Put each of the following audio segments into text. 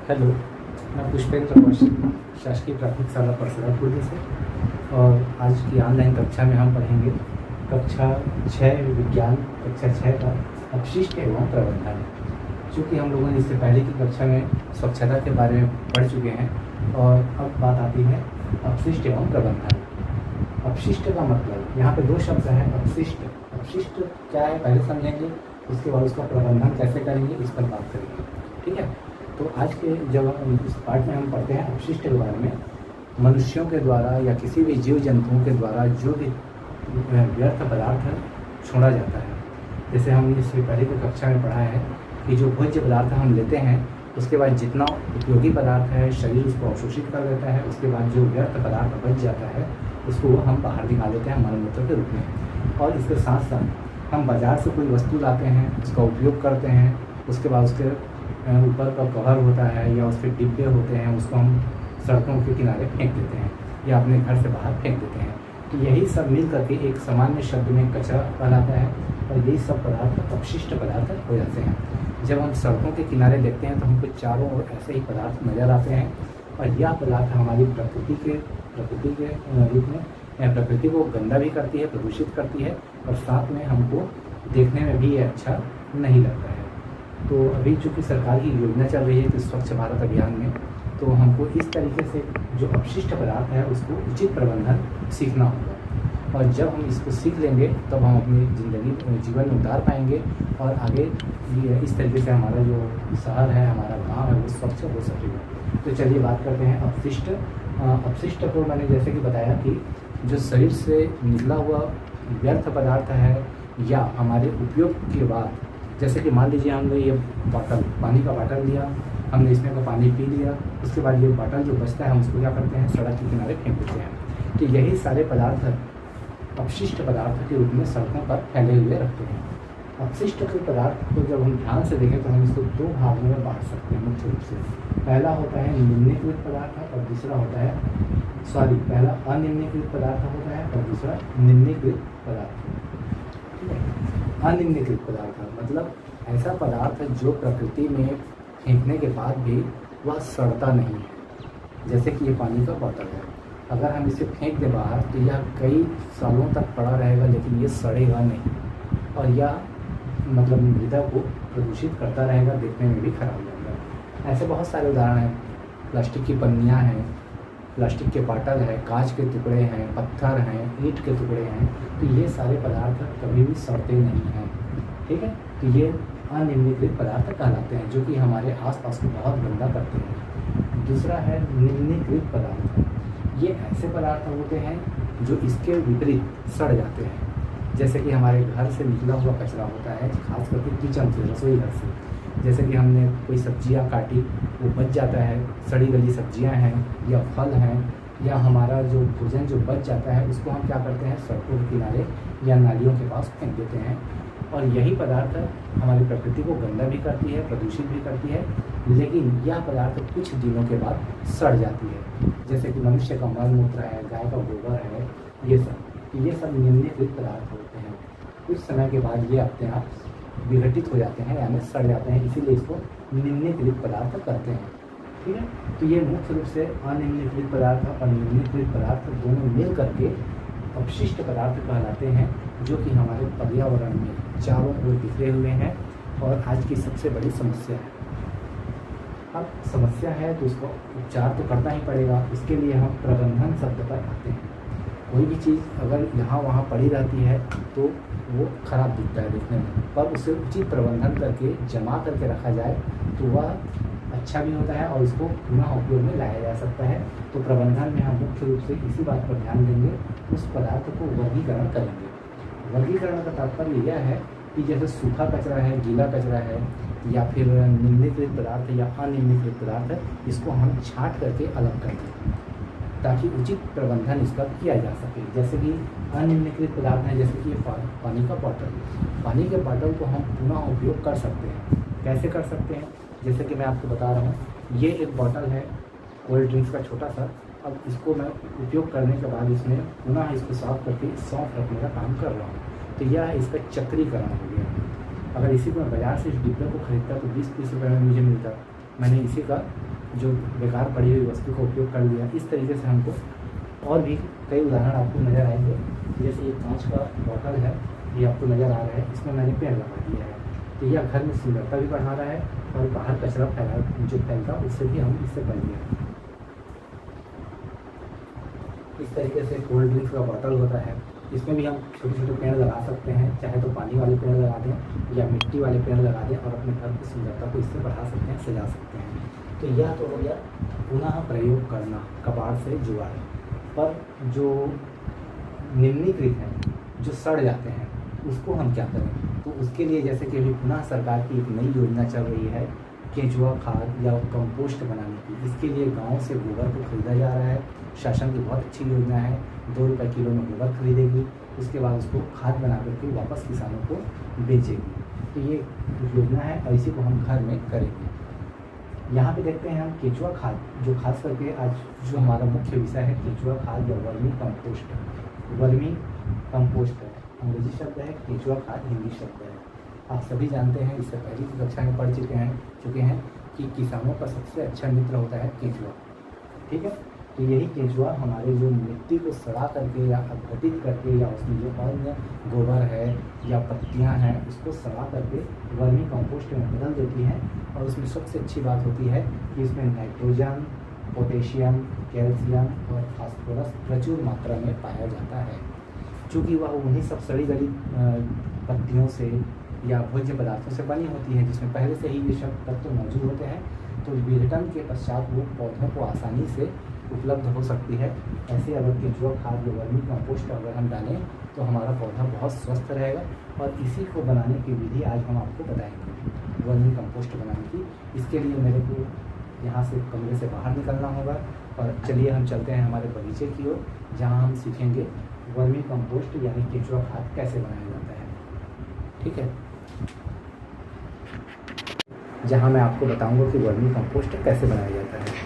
Hello, मैं पुष्पेंद्र कौशिक, शासकीय प्राथमिक शाला परसरा पूर्वी से। और आज की ऑनलाइन कक्षा में हम पढ़ेंगे कक्षा 6 विज्ञान कक्षा 6 का अपशिष्ट एवं प्रबंधन। चूँकि हम लोगों ने इससे पहले की कक्षा में स्वच्छता के बारे में पढ़ चुके हैं और अब बात आती है अपशिष्ट एवं प्रबंधन। अपशिष्ट का मतलब यहाँ पे दो शब्द हैं। अपशिष्ट क्या है पहले समझेंगे, उसके बाद उसका प्रबंधन कैसे करेंगे इस पर बात करेंगे। ठीक है, तो आज के जब इस पार्ट में हम पढ़ते हैं अपशिष्ट के बारे में, मनुष्यों के द्वारा या किसी भी जीव जंतुओं के द्वारा जो भी व्यर्थ पदार्थ छोड़ा जाता है। जैसे हम इससे पहले की कक्षा में पढ़ा है कि जो भोज्य पदार्थ हम लेते हैं उसके बाद जितना उपयोगी पदार्थ है शरीर उसको अवशोषित कर देता है, उसके बाद जो व्यर्थ पदार्थ बच जाता है उसको हम बाहर निकाल देते हैं मलमूत्र के रूप में। और इसके साथ साथ हम बाज़ार से कोई वस्तु लाते हैं, उसका उपयोग करते हैं, उसके बाद उसके ऊपर का कवर होता है या उसके डिब्बे होते हैं, उसको हम सड़कों के किनारे फेंक देते हैं या अपने घर से बाहर फेंक देते हैं। तो यही सब मिल करके एक सामान्य शब्द में कचरा कहलाता है और यही सब पदार्थ अपशिष्ट पदार्थ हो जाते हैं। जब हम सड़कों के किनारे देखते हैं तो हमको चारों ओर ऐसे ही पदार्थ नज़र आते हैं और यह पदार्थ हमारी प्रकृति के रूप में प्रकृति को गंदा भी करती है, प्रदूषित करती है और साथ में हमको देखने में भी ये अच्छा नहीं लगता है। तो अभी चूँकि सरकार की योजना चल रही है कि स्वच्छ भारत अभियान में, तो हमको इस तरीके से जो अपशिष्ट पदार्थ है उसको उचित प्रबंधन सीखना होगा। और जब हम इसको सीख लेंगे तब हम अपनी जीवन में उतार पाएंगे और आगे इस तरीके से हमारा जो शहर है, हमारा गांव है, वो स्वच्छ हो सकेगा। तो चलिए बात करते हैं अपशिष्ट। अपशिष्ट को मैंने जैसे कि बताया कि जो शरीर से निकला हुआ व्यर्थ पदार्थ है या हमारे उपयोग के बाद, जैसे कि मान लीजिए हमने ये बॉटल, पानी का बॉटल लिया, हमने इसमें का पानी पी लिया, उसके बाद ये बॉटल जो बचता है हम उसको क्या करते हैं, सड़क के किनारे फेंक देते हैं। तो यही सारे पदार्थ अपशिष्ट पदार्थ के रूप में सड़कों पर फैले हुए रहते हैं। अपशिष्ट के पदार्थ को जब हम ध्यान से देखें तो हम इसको दो भागों में बांट सकते हैं मुख्य रूप से। पहला होता है निम्नीकृत पदार्थ और दूसरा होता है पहला अनिम्नीकृत पदार्थ होता है और दूसरा निम्नीकृत पदार्थ। ठीक है, अनिम्नीकृत पदार्थ मतलब ऐसा पदार्थ जो प्रकृति में फेंकने के बाद भी वह सड़ता नहीं है। जैसे कि ये पानी का बोतल है, अगर हम इसे फेंक दें बाहर तो यह कई सालों तक पड़ा रहेगा लेकिन ये सड़ेगा नहीं और यह मतलब मृदा को प्रदूषित करता रहेगा, देखने में भी खराब लगेगा। ऐसे बहुत सारे उदाहरण हैं। प्लास्टिक की पन्नियाँ हैं, प्लास्टिक के बॉटल है, कांच के टुकड़े हैं, पत्थर हैं, ईंट के टुकड़े हैं। तो ये सारे पदार्थ कभी भी सड़ते नहीं हैं। ठीक है, तो ये अनिम्नीकृत पदार्थ कहलाते हैं जो कि हमारे आसपास को बहुत गंदा करते हैं। दूसरा है निम्नीकृत पदार्थ। ये ऐसे पदार्थ होते हैं जो इसके विपरीत सड़ जाते हैं। जैसे कि हमारे घर से निकला हुआ कचरा होता है, खास करके किचन से, रसोई घर से। जैसे कि हमने कोई सब्जियां काटी, वो बच जाता है, सड़ी गली सब्जियां हैं या फल हैं या हमारा जो भोजन जो बच जाता है उसको हम क्या करते हैं, सड़कों के किनारे या नालियों के पास फेंक देते हैं। और यही पदार्थ हमारी प्रकृति को गंदा भी करती है, प्रदूषित भी करती है, लेकिन यह पदार्थ कुछ दिनों के बाद सड़ जाती है। जैसे कि मनुष्य का मल मूत्र है, गाय का गोबर है, ये सब निम्नीकृत पदार्थ होते हैं। कुछ समय के बाद ये अपने आप विघटित हो जाते हैं यानी सड़ जाते हैं, इसीलिए इसको निम्नीकृत पदार्थ कहते हैं। ठीक है, तो ये मुख्य रूप से अनिम्नीकृत पदार्थ और निम्नीकृत पदार्थ दोनों मिल करके अपशिष्ट पदार्थ कहलाते हैं जो कि हमारे पर्यावरण में चारों ओर बिखरे हुए हैं और आज की सबसे बड़ी समस्या है। अब समस्या है तो उसको उपचार तो करना ही पड़ेगा। इसके लिए हम प्रबंधन शब्द पर आते हैं। कोई भी चीज़ अगर यहाँ वहाँ पड़ी रहती है तो वो खराब दिखता है देखने में, पर उसे उचित प्रबंधन करके जमा करके रखा जाए तो वह अच्छा भी होता है और इसको पुनः उपयोग में लाया जा सकता है। तो प्रबंधन में हम मुख्य रूप से इसी बात पर ध्यान देंगे, उस पदार्थ को वर्गीकरण करेंगे। वर्गीकरण का तात्पर्य यह है कि जैसे सूखा कचरा है, गीला कचरा है या फिर निम्नीकृत पदार्थ या अनिम्नीकृत पदार्थ है, इसको हम छांट करके अलग कर दें ताकि उचित प्रबंधन इसका किया जा सके। जैसे कि अनिम्नीकृत पदार्थ हैं, जैसे कि पानी का बॉटल। पानी के बॉटल को हम पुनः उपयोग कर सकते हैं। कैसे कर सकते हैं, जैसे कि मैं आपको बता रहा हूँ, ये एक बॉटल है कोल्ड ड्रिंक्स का छोटा सा। अब इसको मैं उपयोग करने के बाद इसमें पुनः इसको साफ करके सौंफ रखने का काम कर रहा हूँ। तो यह इसका चक्रीकरण हो गया। अगर इसी को मैं बाज़ार से इस डिब्बे को खरीदता तो 20-30 रुपये में मुझे मिलता, मैंने इसी का जो बेकार पड़ी हुई वस्तु का उपयोग कर लिया। इस तरीके से हमको और भी कई उदाहरण आपको नज़र आएंगे। जैसे ये कांच का बॉटल है, ये आपको नज़र आ रहा है, इसमें मैंने पेड़ लगा दिया है, तो यह घर में सुंदरता भी बढ़ा रहा है और बाहर कचरा फैलता उससे भी हम इससे बच गए। इस तरीके से कोल्ड ड्रिंक्स का बॉटल होता है, इसमें भी हम छोटे छोटे पेड़ लगा सकते हैं, चाहे तो पानी वाले पेड़ लगा दें या मिट्टी वाले पेड़ लगा दें और अपने घर की सुंदरता को इससे बढ़ा सकते हैं, सजा सकते हैं। तो यह तो हो गया पुनः प्रयोग करना, कबाड़ से जुगाड़। पर जो निम्नीकृत हैं, जो सड़ जाते हैं, उसको हम क्या करें? तो उसके लिए जैसे कि अभी पुनः सरकार की एक नई योजना चल रही है केंचुआ खाद या कंपोस्ट बनाने की। इसके लिए गांव से गोबर को खरीदा जा रहा है। शासन की बहुत अच्छी योजना है, 2 रुपये किलो में गोबर खरीदेगी, उसके बाद उसको खाद बना करके वापस किसानों को बेचेगी। तो ये योजना है और इसी को हम घर में करेंगे। यहाँ पे देखते हैं हम केंचुआ खाद, जो खास करके आज जो हमारा मुख्य विषय है केंचुआ खाद या वर्मी कंपोस्ट। वर्मी कंपोस्ट है, अंग्रेजी शब्द है, केंचुआ खाद हिंदी शब्द है। आप सभी जानते हैं, इससे पहले की कक्षा में पढ़ चुके हैं कि किसानों का सबसे अच्छा मित्र होता है केंचुआ। ठीक है, तो यही केंचुआ हमारे जो मिट्टी को सड़ा करके या अपघटित करके या उसमें जो अन्य गोबर है या पत्तियां हैं उसको सड़ा करके वर्मी कंपोस्ट में बदल देती हैं। और उसमें सबसे अच्छी बात होती है कि इसमें नाइट्रोजन, पोटेशियम, कैल्शियम और फास्फोरस प्रचुर मात्रा में पाया जाता है। चूँकि वह उन्हीं सब सड़ी गली पत्तियों से या भोज्य पदार्थों से बनी होती है जिसमें पहले से ही ये सब तत्व मौजूद होते हैं, तो विघटन के पश्चात वो पौधों को आसानी से उपलब्ध हो सकती है। ऐसे अगर केंचुआ खाद या वर्मी कंपोस्ट अगर हम डालें तो हमारा पौधा बहुत स्वस्थ रहेगा। और इसी को बनाने की विधि आज हम आपको बताएंगे, वर्मी कंपोस्ट बनाने की। इसके लिए मेरे को यहाँ से कमरे से बाहर निकलना होगा और चलिए हम चलते हैं हमारे बगीचे की ओर, जहाँ हम सीखेंगे वर्मी कंपोस्ट यानी केंचुआ खाद कैसे बनाया जाता है। ठीक है, जहाँ मैं आपको बताऊंगा कि वर्मी कंपोस्ट कैसे बनाया जाता है।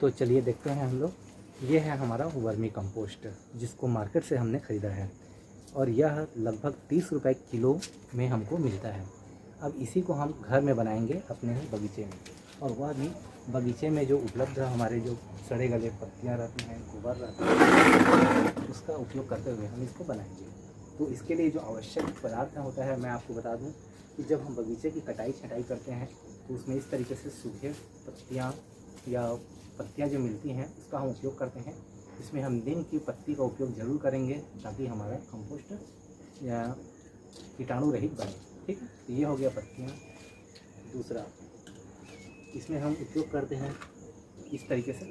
तो चलिए देखते हैं हम लोग। ये है हमारा वर्मी कंपोस्ट जिसको मार्केट से हमने ख़रीदा है और यह लगभग 30 रुपये किलो में हमको मिलता है। अब इसी को हम घर में बनाएंगे अपने बगीचे में, और वह भी बगीचे में जो उपलब्ध हमारे जो सड़े गले पत्तियाँ रहती हैं, गोबर रहता है, उसका उपयोग करते हुए हम इसको बनाएंगे। तो इसके लिए जो आवश्यक पदार्थ होता है मैं आपको बता दूं कि जब हम बगीचे की कटाई छटाई करते हैं तो उसमें इस तरीके से सूखे पत्तियाँ जो मिलती हैं उसका हम उपयोग करते हैं। इसमें हम नीम की पत्ती का उपयोग ज़रूर करेंगे ताकि हमारा कंपोस्ट या कीटाणु रहित बने। ठीक है, तो ये हो गया पत्तियाँ। दूसरा, इसमें हम उपयोग करते हैं इस तरीके से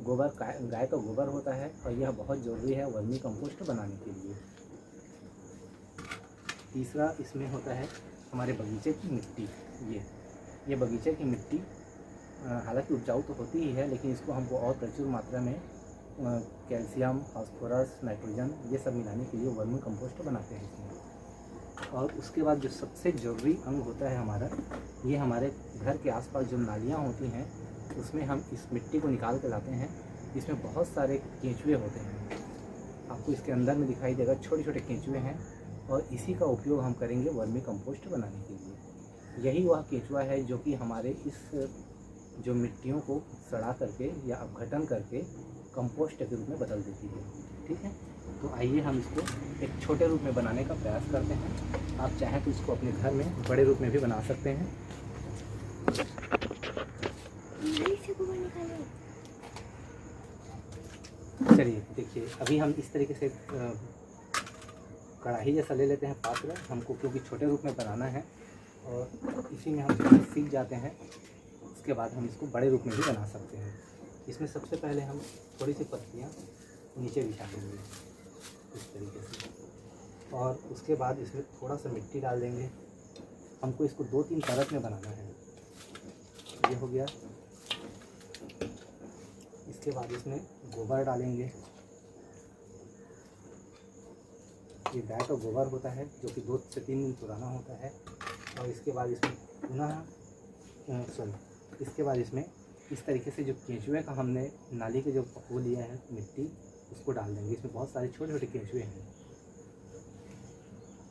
गोबर गाय का गोबर होता है और यह बहुत ज़रूरी है वर्मी कंपोस्ट बनाने के लिए। तीसरा, इसमें होता है हमारे बगीचे की मिट्टी। ये बगीचे की मिट्टी हालांकि उपजाऊ तो होती ही है, लेकिन इसको हमको और प्रचुर मात्रा में कैल्शियम, फास्फोरस, नाइट्रोजन ये सब मिलाने के लिए वर्मी कंपोस्ट बनाते हैं इसमें। और उसके बाद जो सबसे ज़रूरी अंग होता है हमारा, ये हमारे घर के आसपास जो नालियाँ होती हैं उसमें हम इस मिट्टी को निकाल के लाते हैं। इसमें बहुत सारे केंचुए होते हैं, आपको इसके अंदर में दिखाई देगा, छोटे छोटे केंचुए हैं और इसी का उपयोग हम करेंगे वर्मी कंपोस्ट बनाने के लिए। यही वह केंचुआ है जो कि हमारे इस जो मिट्टियों को सड़ा करके या अपघटन करके कंपोस्ट के रूप में बदल देती है। ठीक है, तो आइए हम इसको एक छोटे रूप में बनाने का प्रयास करते हैं। आप चाहें तो इसको अपने घर में बड़े रूप में भी बना सकते हैं। चलिए देखिए, अभी हम इस तरीके से कढ़ाई जैसा ले लेते हैं पात्र हमको, क्योंकि छोटे रूप में बनाना है और इसी में हम सीख जाते हैं। उसके बाद हम इसको बड़े रूप में भी बना सकते हैं। इसमें सबसे पहले हम थोड़ी सी पत्तियाँ नीचे बिछा देंगे इस तरीके से, और उसके बाद इसमें थोड़ा सा मिट्टी डाल देंगे। हमको इसको 2-3 परत में बनाना है। ये हो गया। इसके बाद इसमें गोबर डालेंगे। ये गाय का गोबर होता है जो कि 2 से 3 दिन पुराना होता है। और इसके बाद इसमें इसके बाद इसमें इस तरीके से जो केंचुए का हमने नाली के जो पको लिया है मिट्टी, उसको डाल देंगे। इसमें बहुत सारे छोटे छोटे केंचुए हैं।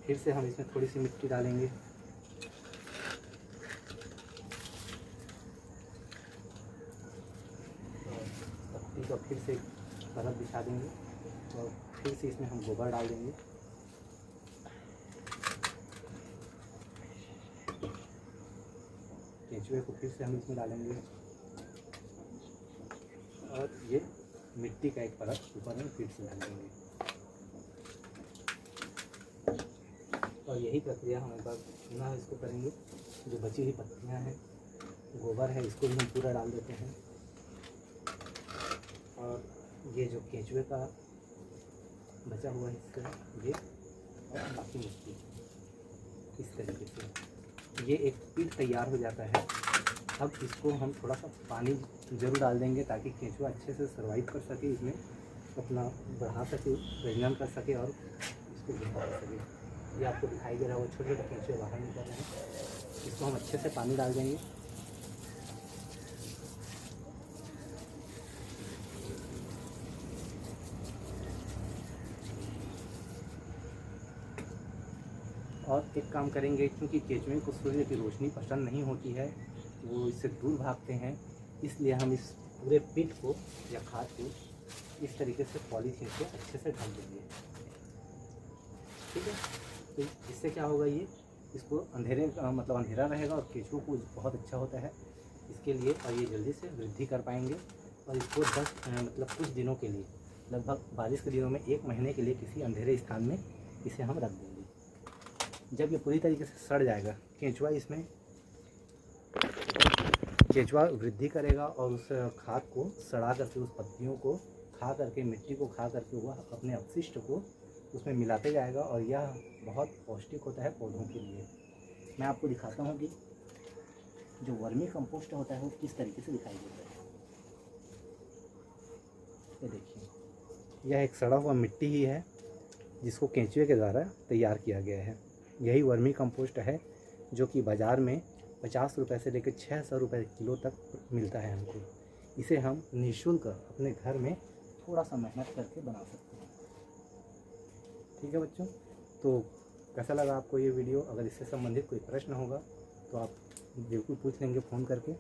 फिर से हम इसमें थोड़ी सी मिट्टी डालेंगे से परत बिछा देंगे और फिर से इसमें हम गोबर डाल देंगे। केंचुए को फिर से हम इसमें डालेंगे और ये मिट्टी का एक परत ऊपर में फिर से डाल देंगे। और यही प्रक्रिया हम एक बार पुनः इसको करेंगे। जो बची हुई पत्तियां हैं, गोबर है, इसको भी हम पूरा डाल देते हैं। और ये जो केंचुए का बचा हुआ हिस्सा है ये, और बाकी मिट्टी, इस तरीके से ये एक पीठ तैयार हो जाता है। अब इसको हम थोड़ा सा पानी ज़रूर डाल देंगे ताकि केंचुआ अच्छे से सर्वाइव कर सके, इसमें अपना बढ़ा सके, प्रजनन कर सके और इसको जिंदा कर सके। ये आपको दिखाई दे रहा है, वो छोटे छोटे केंचुए बाहर निकल रहे हैं। इसको हम अच्छे से पानी डाल देंगे। और एक काम करेंगे, क्योंकि केंचुए को सूर्य की रोशनी पसंद नहीं होती है, वो इससे दूर भागते हैं, इसलिए हम इस पूरे पिट को या खाद को इस तरीके से पॉलीथीन से अच्छे से ढक देंगे। ठीक है, तो इससे क्या होगा, ये इसको अंधेरे मतलब अंधेरा रहेगा और केंचुओं को बहुत अच्छा होता है इसके लिए, और ये जल्दी से वृद्धि कर पाएंगे। और इसको 10 मतलब कुछ दिनों के लिए, लगभग बारिश के दिनों में 1 महीने के लिए किसी अंधेरे स्थान में इसे हम रख देंगे। जब ये पूरी तरीके से सड़ जाएगा, केंचुआ वृद्धि करेगा और उस खाद को सड़ा करके, उस पत्तियों को खा करके, मिट्टी को खा करके वह अपने अपशिष्ट को उसमें मिलाते जाएगा, और यह बहुत पौष्टिक होता है पौधों के लिए। मैं आपको दिखाता हूँ कि जो वर्मी कंपोस्ट होता है वो किस तरीके से दिखाई देता है। ये देखिए, यह एक सड़ा हुआ मिट्टी ही है जिसको केंचुए के द्वारा तैयार किया गया है। यही वर्मी कंपोस्ट है जो कि बाज़ार में 50 रुपये से लेकर 600 रुपये किलो तक मिलता है हमको। इसे हम निःशुल्क अपने घर में थोड़ा सा मेहनत करके बना सकते हैं। ठीक है बच्चों, तो कैसा लगा आपको ये वीडियो? अगर इससे संबंधित कोई प्रश्न होगा तो आप बिल्कुल पूछ लेंगे फ़ोन करके।